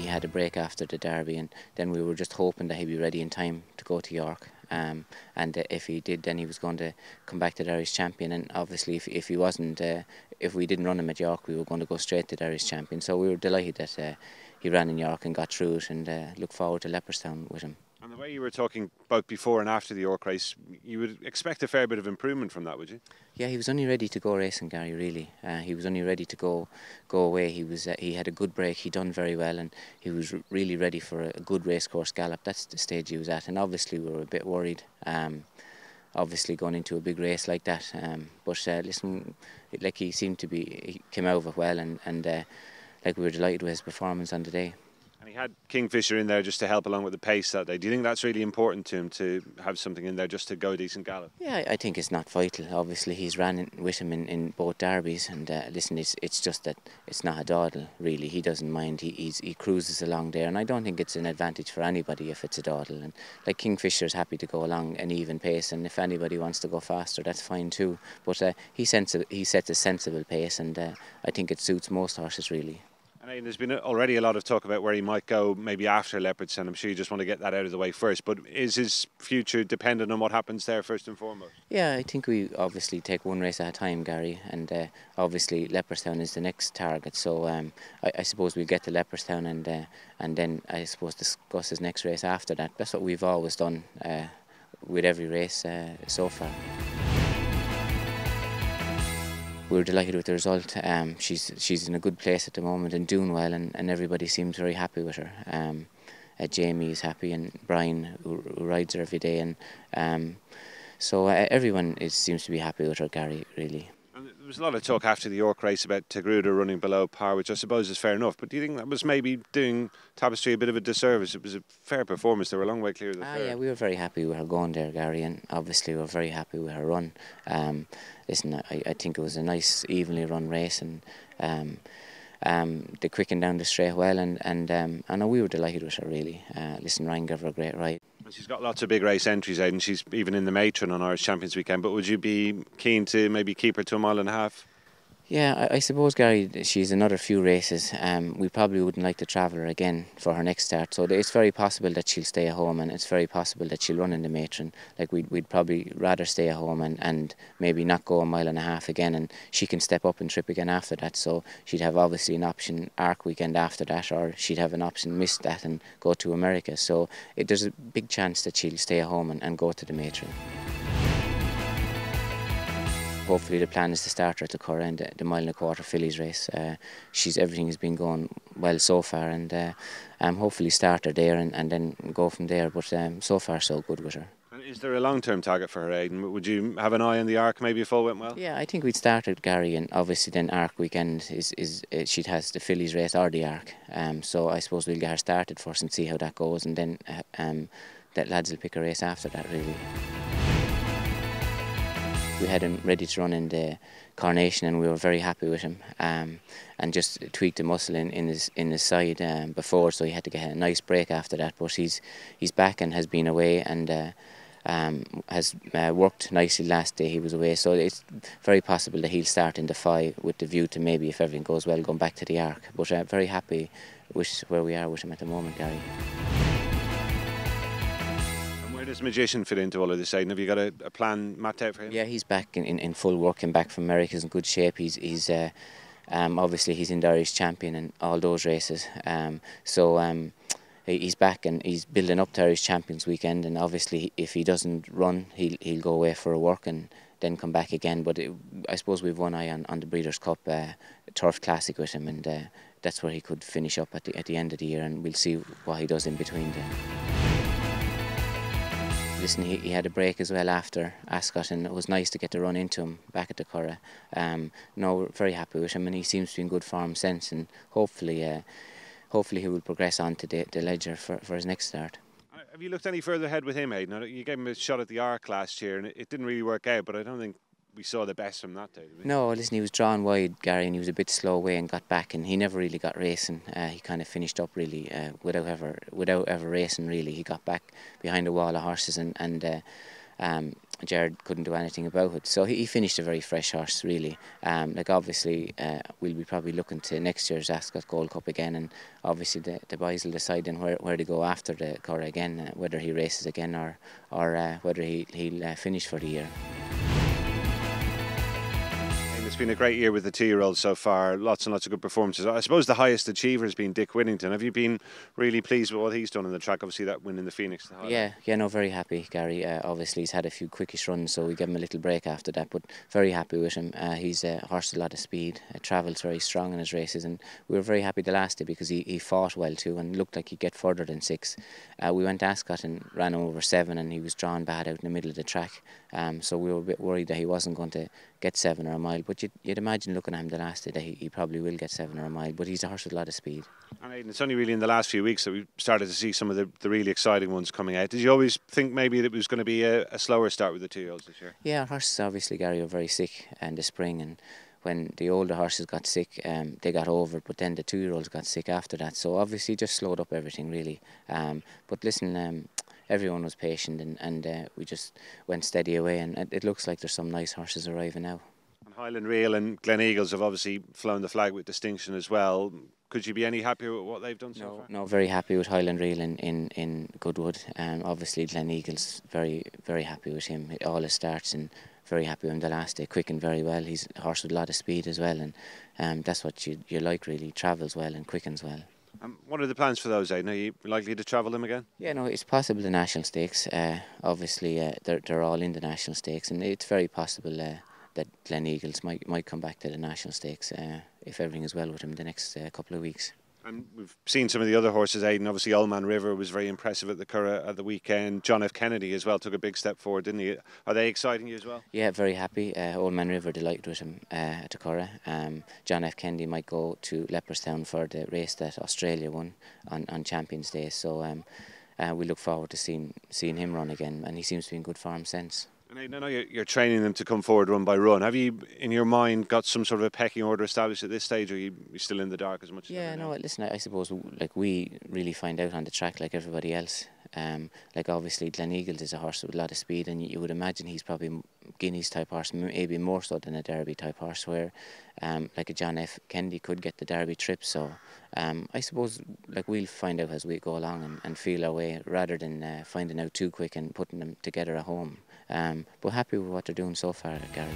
he had a break after the Derby, and then we were just hoping that he'd be ready in time to go to York. And if he did, then he was going to come back to the Irish champion. And obviously, if he wasn't, if we didn't run him at York, we were going to go straight to the Irish champion. So we were delighted that he ran in York and got through it, and look forward to Leopardstown with him. And the way you were talking both before and after the York race, you would expect a fair bit of improvement from that, would you? Yeah, he was only ready to go racing, Gary. Really, he was only ready to go away. He had a good break. He done very well, and he was really ready for a good racecourse gallop. That's the stage he was at, and obviously we were a bit worried. Obviously going into a big race like that, but listen, like he came out of it well, and like we were delighted with his performance on the day. And he had Kingfisher in there just to help along with the pace that day. Do you think that's really important to him, to have something in there just to go a decent gallop? Yeah, I think it's not vital. Obviously, he's ran with him in both derbies, and listen, it's just that it's not a dawdle, really. He doesn't mind. He cruises along there, and I don't think it's an advantage for anybody if it's a dawdle. And like Kingfisher's happy to go along an even pace, and if anybody wants to go faster, that's fine too. But he sets a sensible pace, and I think it suits most horses, really. And there's been already a lot of talk about where he might go maybe after Leopardstown. I'm sure you just want to get that out of the way first, but is his future dependent on what happens there first and foremost? Yeah, I think we obviously take one race at a time, Gary, and obviously Leopardstown is the next target, so I suppose we'll get to Leopardstown and then I suppose discuss his next race after that. That's what we've always done with every race so far. We were delighted with the result. She's in a good place at the moment and doing well, and everybody seems very happy with her. Jamie is happy, and Brian, who rides her every day, and so everyone seems to be happy with her, Gary, really. And there was a lot of talk after the York race about Tagruda running below par, which I suppose is fair enough, but do you think that was maybe doing Tapestry a bit of a disservice? It was a fair performance. They were a long way clear of the third. Yeah, we were very happy with her going there, Gary, and obviously we were very happy with her run. Listen, I think it was a nice, evenly run race, and they quickened down the straight well, and I know we were delighted with her, really. Listen, Ryan gave her a great ride. She's got lots of big race entries, Aidan. She's even in the matron on Irish Champions weekend, but would you be keen to maybe keep her to a mile and a half? Yeah, I suppose, Gary, she's another few races. We probably wouldn't like to travel her again for her next start, so it's very possible that she'll stay at home, and it's very possible that she'll run in the matron. Like we'd probably rather stay at home and maybe not go a mile and a half again, and she can step up and trip again after that. So she'd have obviously an option Arc weekend after that, or she'd have an option miss that and go to America. So there's a big chance that she'll stay at home and go to the matron. Hopefully the plan is to start her at the Curragh in the mile and a quarter fillies race. Everything has been going well so far, and hopefully start her there and then go from there. But so far so good with her. And is there a long-term target for her, Aidan? Would you have an eye on the Arc maybe if all went well? Yeah, I think we'd start at Gary, and obviously then Arc weekend she has the fillies race or the Arc. So I suppose we'll get her started first and see how that goes, and then that lads will pick a race after that, really. We had him ready to run in the Coronation, and we were very happy with him, and just tweaked the muscle in his side before, so he had to get a nice break after that. But he's back and has been away, and has worked nicely last day he was away, so it's very possible that he'll start in the 5 with the view to maybe, if everything goes well, going back to the Arc. But very happy with where we are with him at the moment, Gary. Where does Magician fit into all of this, Aidan? Have you got a plan mapped out for him? Yeah, he's back in full work and back from America. He's in good shape. He's obviously he's in the Irish champion and all those races. So he's back and he's building up to Irish Champions weekend. And obviously, if he doesn't run, he'll go away for a work and then come back again. But I suppose we've one eye on the Breeders' Cup Turf Classic with him, and that's where he could finish up at the end of the year. And we'll see what he does in between then. Listen, he had a break as well after Ascot, and it was nice to get to run into him back at the Curragh. No, we're very happy with him, and he seems to be in good form since, and hopefully he will progress on to the Ledger for his next start. Have you looked any further ahead with him, Aidan? You gave him a shot at the Arc last year, and it didn't really work out, but I don't think we saw the best from that day, did we? No, listen, he was drawn wide, Gary, and he was a bit slow away and got back, and he never really got racing. He kind of finished up really without ever racing, really. He got back behind a wall of horses, and Jared couldn't do anything about it. So he finished a very fresh horse, really. Like obviously, we'll be probably looking to next year's Ascot Gold Cup again, and obviously the boys will decide then where to go after the Curragh again, whether he races again or whether he'll finish for the year. It's been a great year with the 2-year-olds so far. Lots and lots of good performances. I suppose the highest achiever has been Dick Whittington. Have you been really pleased with what he's done on the track? Obviously, that win in the Phoenix. Yeah, no, very happy, Gary. Obviously, he's had a few quickish runs, so we gave him a little break after that. But very happy with him. He's a horse with a lot of speed. Travels very strong in his races, and we were very happy the last day because he fought well too and looked like he'd get further than 6. We went to Ascot and ran him over 7, and he was drawn bad out in the middle of the track. So we were a bit worried that he wasn't going to get 7 or a mile. But you'd imagine looking at him the last day that he probably will get 7 or a mile. But he's a horse with a lot of speed. And Aidan, it's only really in the last few weeks that we've started to see some of the really exciting ones coming out. Did you always think maybe that it was going to be a slower start with the 2-year-olds this year? Yeah, our horses obviously, Gary, were very sick in the spring, and when the older horses got sick, they got over it, but then the 2-year-olds got sick after that. So obviously just slowed up everything really. But listen, everyone was patient, and we just went steady away, and it looks like there's some nice horses arriving now. And Highland Reel and Glen Eagles have obviously flown the flag with distinction as well. Could you be any happier with what they've done so far? No, very happy with Highland Reel in Goodwood. Obviously Glen Eagles, very, very happy with him. All his starts, and very happy with him the last day. Quickened very well. He's a horse with a lot of speed as well, and that's what you like really. Travels well and quickens well. What are the plans for those, Aidan? Are you likely to travel them again? Yeah, no, it's possible the national stakes. Obviously, they're all in the national stakes, and it's very possible that Glen Eagles might come back to the national stakes if everything is well with him the next couple of weeks. And we've seen some of the other horses, Aidan. Obviously, Old Man River was very impressive at the Curragh at the weekend. John F. Kennedy as well took a big step forward, didn't he? Are they exciting you as well? Yeah, very happy. Old Man River delighted with him at the Curragh. John F. Kennedy might go to Leopardstown for the race that Australia won on Champions Day. So we look forward to seeing him run again, and he seems to be in good form since. And I know you're training them to come forward run by run. Have you, in your mind, got some sort of a pecking order established at this stage, or are you still in the dark as much? Yeah, no. Listen, I suppose like we really find out on the track like everybody else. Like obviously Glen Eagles is a horse with a lot of speed, and you would imagine he's probably Guineas type horse, maybe more so than a Derby type horse, where like a John F. Kennedy could get the Derby trip. So I suppose like we'll find out as we go along and feel our way rather than finding out too quick and putting them together at home. But happy with what they're doing so far, Gary.